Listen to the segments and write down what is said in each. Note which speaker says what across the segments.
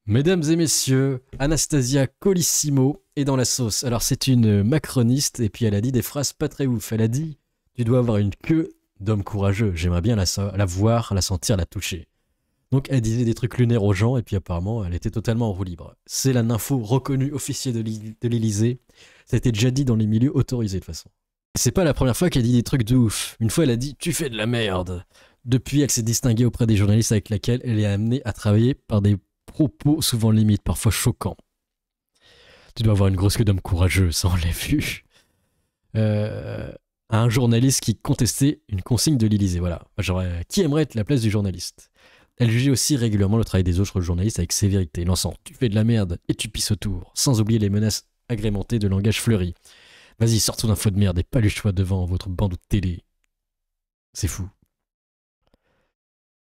Speaker 1: Mesdames et messieurs, Anastasia Colissimo est dans la sauce. Alors c'est une macroniste et puis elle a dit des phrases pas très ouf. Elle a dit « Tu dois avoir une queue d'homme courageux. J'aimerais bien la voir, la sentir, la toucher. » Donc elle disait des trucs lunaires aux gens et puis apparemment elle était totalement en roue libre. C'est la nympho reconnue officier de l'Élysée. Ça a été déjà dit dans les milieux autorisés de toute façon. C'est pas la première fois qu'elle dit des trucs de ouf. Une fois elle a dit « Tu fais de la merde ». Depuis elle s'est distinguée auprès des journalistes avec lesquels elle est amenée à travailler par des propos souvent limites, parfois choquants. Tu dois avoir une grosse queue d'homme courageux, ça on l'a vu. À un journaliste qui contestait une consigne de l'Élysée. Voilà. Genre, qui aimerait être la place du journaliste? Elle jugeait aussi régulièrement le travail des autres journalistes avec sévérité, lançant « Tu fais de la merde et tu pisses autour », sans oublier les menaces agrémentées de langage fleuri. « Vas-y, sors ton info de merde et pas le choix devant votre bande de télé. » C'est fou.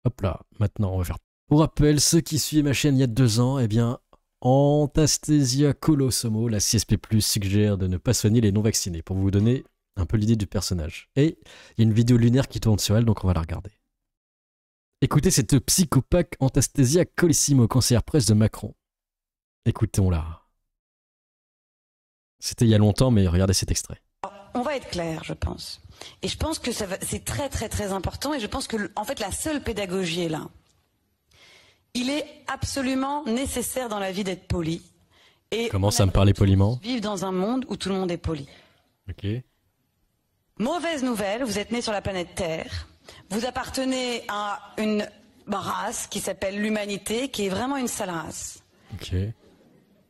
Speaker 1: Hop là, maintenant on va faire... Pour rappel, ceux qui suivaient ma chaîne il y a 2 ans, eh bien, Anastasia Colosimo, la CSP+, suggère de ne pas soigner les non-vaccinés, pour vous donner un peu l'idée du personnage. Et il y a une vidéo lunaire qui tourne sur elle, donc on va la regarder. Écoutez cette psychopathe Anastasia Colissimo, conseillère presse de Macron. Écoutons-la. C'était il y a longtemps, mais regardez cet extrait.
Speaker 2: On va être clair, je pense. Et je pense que c'est très très très important, et je pense que en fait la seule pédagogie est là. Il est absolument nécessaire dans la vie d'être poli. Et
Speaker 1: commence à me parler poliment.
Speaker 2: Vivre dans un monde où tout le monde est poli.
Speaker 1: Ok.
Speaker 2: Mauvaise nouvelle, vous êtes né sur la planète Terre. Vous appartenez à une race qui s'appelle l'humanité, qui est vraiment une sale race.
Speaker 1: Ok.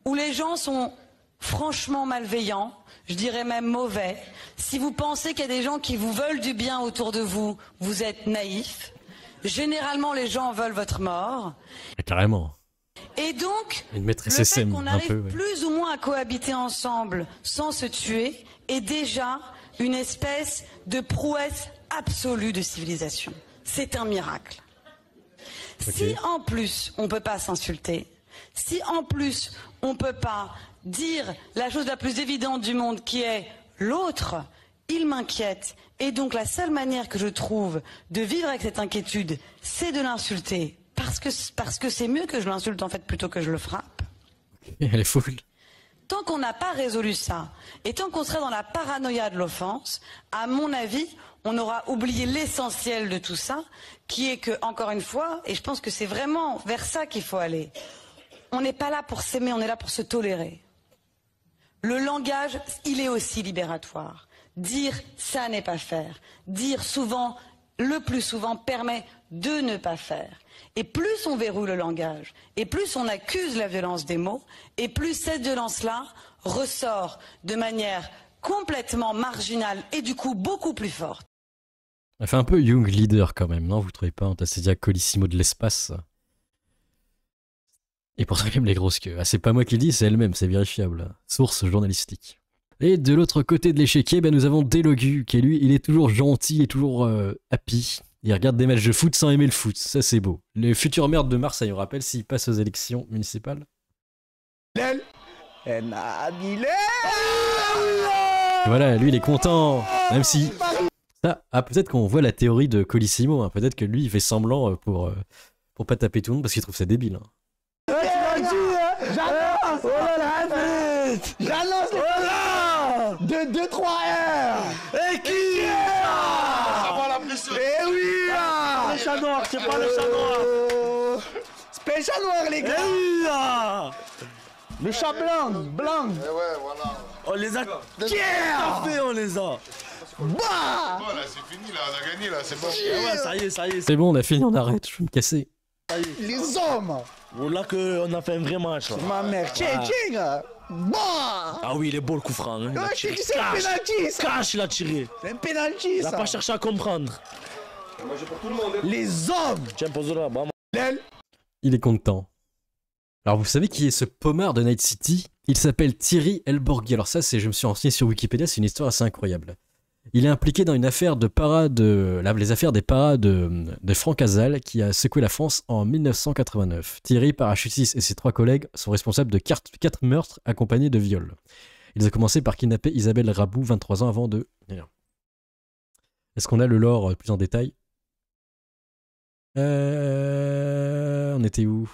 Speaker 2: Où les gens sont franchement malveillants, je dirais même mauvais. Si vous pensez qu'il y a des gens qui vous veulent du bien autour de vous, vous êtes naïf. Généralement, les gens veulent votre mort.
Speaker 1: Et carrément.
Speaker 2: Et donc,
Speaker 1: une maîtresse
Speaker 2: le fait
Speaker 1: SM,
Speaker 2: qu'on arrive plus ou moins à cohabiter ensemble sans se tuer est déjà une espèce de prouesse absolue de civilisation. C'est un miracle. Okay. Si en plus on ne peut pas s'insulter, si en plus on ne peut pas dire la chose la plus évidente du monde qui est l'autre, il m'inquiète. Et donc la seule manière que je trouve de vivre avec cette inquiétude, c'est de l'insulter. Parce que c'est mieux que je l'insulte en fait plutôt que je le frappe.
Speaker 1: Elle est folle.
Speaker 2: Tant qu'on n'a pas résolu ça, et tant qu'on serait dans la paranoïa de l'offense, à mon avis, on aura oublié l'essentiel de tout ça, qui est que, encore une fois, et je pense que c'est vraiment vers ça qu'il faut aller, on n'est pas là pour s'aimer, on est là pour se tolérer. Le langage, il est aussi libératoire. Dire ça n'est pas faire. Dire souvent, le plus souvent, permet de ne pas faire. Et plus on verrouille le langage, et plus on accuse la violence des mots, et plus cette violence-là ressort de manière complètement marginale et du coup beaucoup plus forte.
Speaker 1: Elle fait un peu young leader quand même, non? Vous trouvez pas? Anastasia Colissimo de l'espace. Et pour ça qu'elle aime les grosses queues. Ah, c'est pas moi qui le dis, c'est elle-même, c'est vérifiable. Source journalistique. Et de l'autre côté de l'échiquier, ben nous avons Delogu, qui lui, il est toujours gentil, il est toujours happy. Il regarde des matchs de foot sans aimer le foot, ça c'est beau. Le futur maire de Marseille, on rappelle, s'il passe aux élections municipales. Et voilà, lui il est content, même si... Ça, ah, peut-être qu'on voit la théorie de Colissimo, hein. Peut-être que lui il fait semblant pour pas taper tout le monde parce qu'il trouve ça débile. Hein.
Speaker 3: J'annonce de 2-3 heures. Et qui Eh oui
Speaker 4: le chat noir, c'est pas le chat noir.
Speaker 3: C'est pas le chat noir les gars.
Speaker 4: Eh oui là.
Speaker 3: Le chat blanc.
Speaker 5: Eh ouais, voilà.
Speaker 4: On les a fait, on les a.
Speaker 3: Bah
Speaker 5: Bon là c'est fini là, on a gagné là, c'est bon.
Speaker 4: Eh ouais, ça y est, ça y est.
Speaker 1: C'est bon, on a fini, on arrête, je vais me casser.
Speaker 3: Les hommes.
Speaker 4: Voilà qu'on a fait un vrai match là.
Speaker 3: Ma mère, tiens. Bah
Speaker 4: Ah oui, il est beau le coup franc. Hein.
Speaker 3: c'est un penalty ça.
Speaker 4: Cache, il a tiré.
Speaker 3: C'est un penalty
Speaker 4: Il a
Speaker 3: ça.
Speaker 4: pas cherché à comprendre.
Speaker 5: Moi j'ai pour tout le monde.
Speaker 3: Les hommes.
Speaker 4: Tiens, pose là, bam.
Speaker 1: Il est content. Alors vous savez qui est ce pommard de Night City? Il s'appelle Thierry Elborghi. Alors ça, je me suis renseigné sur Wikipédia, c'est une histoire assez incroyable. Il est impliqué dans une affaire les affaires des paras de Franck Casal qui a secoué la France en 1989. Thierry, parachutiste et ses 3 collègues sont responsables de 4 meurtres accompagnés de viols. Ils ont commencé par kidnapper Isabelle Rabou, 23 ans avant de... Est-ce qu'on a le lore plus en détail? On était où?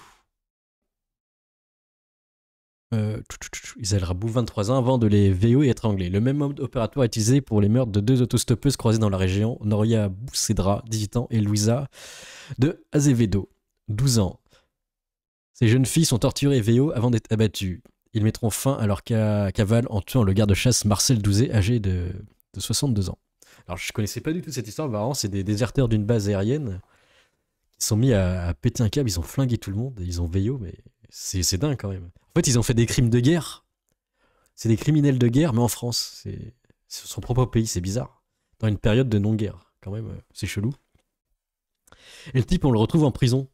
Speaker 1: Isabelle Rabou, 23 ans, avant de les VO et étrangler. Le même mode opératoire est utilisé pour les meurtres de 2 autostoppeuses croisées dans la région, Noria Boussedra, 18 ans, et Louisa de Azevedo, 12 ans. Ces jeunes filles sont torturées et VO avant d'être abattues. Ils mettront fin à leur cavale en tuant le garde-chasse Marcel Douzet, âgé de 62 ans. Alors, je connaissais pas du tout cette histoire. Vraiment, c'est des déserteurs d'une base aérienne qui sont mis à péter un câble. Ils ont flingué tout le monde. Ils ont VO, mais c'est dingue quand même. En fait, ils ont fait des crimes de guerre. C'est des criminels de guerre, mais en France. C'est son propre pays. C'est bizarre. Dans une période de non-guerre. Quand même, c'est chelou. Et le type, on le retrouve en prison.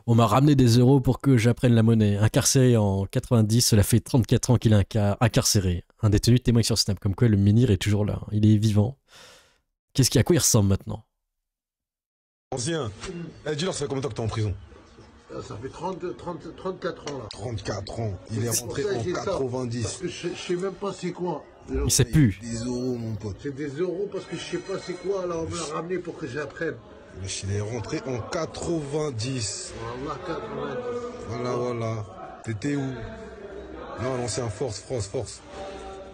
Speaker 1: On m'a ramené des euros pour que j'apprenne la monnaie. Incarcéré en 90, cela fait 34 ans qu'il est incarcéré. Un détenu témoigne sur Snap, comme quoi le menhir est toujours là. Il est vivant. À quoi il ressemble maintenant?
Speaker 6: Ancien. Eh, dis-leur, ça fait combien de temps que t'es en prison?
Speaker 5: Ça fait 34 ans là.
Speaker 6: 34 ans. Il est
Speaker 5: C'est pour
Speaker 6: rentré
Speaker 5: ça que
Speaker 6: en
Speaker 5: j'ai ça.
Speaker 6: 90.
Speaker 5: Parce que je sais même pas c'est quoi.
Speaker 1: Il sait plus.
Speaker 6: Des euros, mon pote.
Speaker 5: C'est des euros parce que je sais pas c'est quoi, alors on me l'a ramené pour que j'apprenne.
Speaker 6: Il est rentré en 90.
Speaker 5: Voilà, 90.
Speaker 6: Voilà, voilà. T'étais où? Non, l'ancien, force.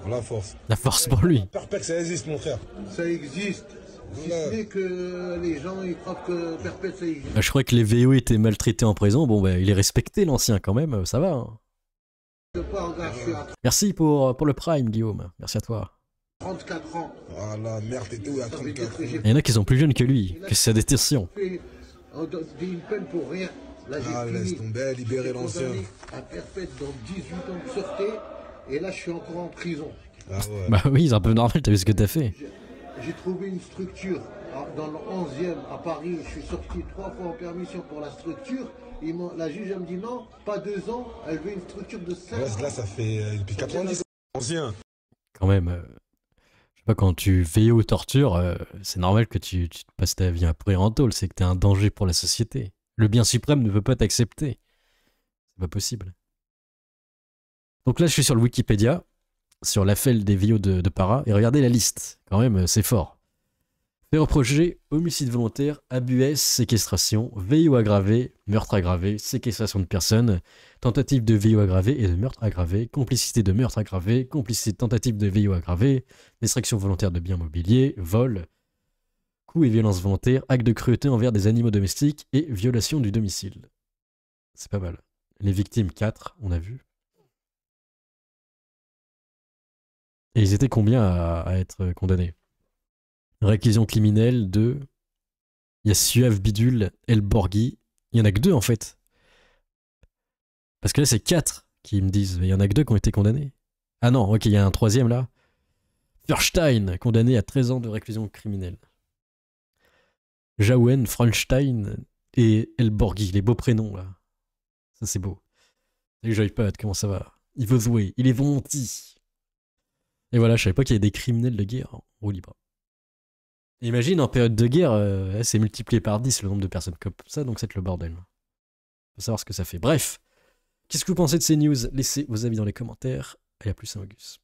Speaker 6: Voilà, force.
Speaker 1: La force pour lui.
Speaker 6: Perpète, ça existe, mon frère.
Speaker 5: Ça existe. Si
Speaker 6: Voilà.
Speaker 5: ce n'est que les gens ils croient que perpète ça existe.
Speaker 1: Je crois que les VO étaient maltraités en prison. Bon, bah, il est respecté, l'ancien, quand même. Ça va. Hein.
Speaker 5: Je sais pas, regarde, je suis à
Speaker 1: Merci pour le Prime, Guillaume. Merci à toi.
Speaker 5: 34 ans.
Speaker 6: Voilà, merde, t'étais où à
Speaker 5: Ça veut dire
Speaker 6: 34
Speaker 5: que
Speaker 6: ans?
Speaker 5: j'ai
Speaker 1: Il y en a qui sont plus jeunes que lui. Que c'est la détention.
Speaker 5: fait une peine pour rien. Là j'ai
Speaker 6: Ah,
Speaker 5: fini.
Speaker 6: laisse tomber, libérer
Speaker 5: J'ai
Speaker 6: l'ancien.
Speaker 5: condamné à perpète dans 18 ans de sûreté. Et là je suis encore en prison.
Speaker 6: Ah ouais.
Speaker 1: Bah oui, c'est un peu normal. T'as vu ce que t'as fait.
Speaker 5: J'ai trouvé une structure dans le 11e à Paris. Je suis sorti 3 fois en permission pour la structure. La juge elle me dit non, pas 2 ans. Elle veut une structure de 5 ans.
Speaker 6: Là, ça fait depuis 90 ans. Ancien.
Speaker 1: Quand même. Je sais pas, quand tu VO torture, c'est normal que tu te passes ta vie après en tôle. C'est que t'es un danger pour la société. Le bien suprême ne veut pas t'accepter. C'est pas possible. Donc là, je suis sur le Wikipédia, sur l'affel des VO de Para, et regardez la liste. Quand même, c'est fort. Fait reprocher, homicide volontaire, abus S, séquestration, VO aggravé, meurtre aggravé, séquestration de personnes, tentative de VO aggravé et de meurtre aggravé, complicité de meurtre aggravé, complicité de tentative de VO aggravé, destruction volontaire de biens mobiliers, vol, coups et violences volontaires, acte de cruauté envers des animaux domestiques et violation du domicile. C'est pas mal. Les victimes, 4, on a vu. Et ils étaient combien à être condamnés? Réquisition criminelle, 2. Il y a Suave Bidule, El Borghi. Il y en a que 2 en fait. Parce que là, c'est 4 qui me disent. Il y en a que 2 qui ont été condamnés. Ah non, ok, il y a un 3e là. Furstein, condamné à 13 ans de réclusion criminelle. Jaouen, Franstein et El Borghi, les beaux prénoms là. Ça, c'est beau. Salut Joypad, comment ça va? Il veut jouer, il est volontiers. Et voilà, je savais pas qu'il y avait des criminels de guerre en roue libre. Imagine, en période de guerre, c'est multiplié par 10 le nombre de personnes comme ça, donc c'est le bordel. Faut savoir ce que ça fait. Bref, qu'est-ce que vous pensez de ces news? Laissez vos avis dans les commentaires. Et à plus, Saint Auguste.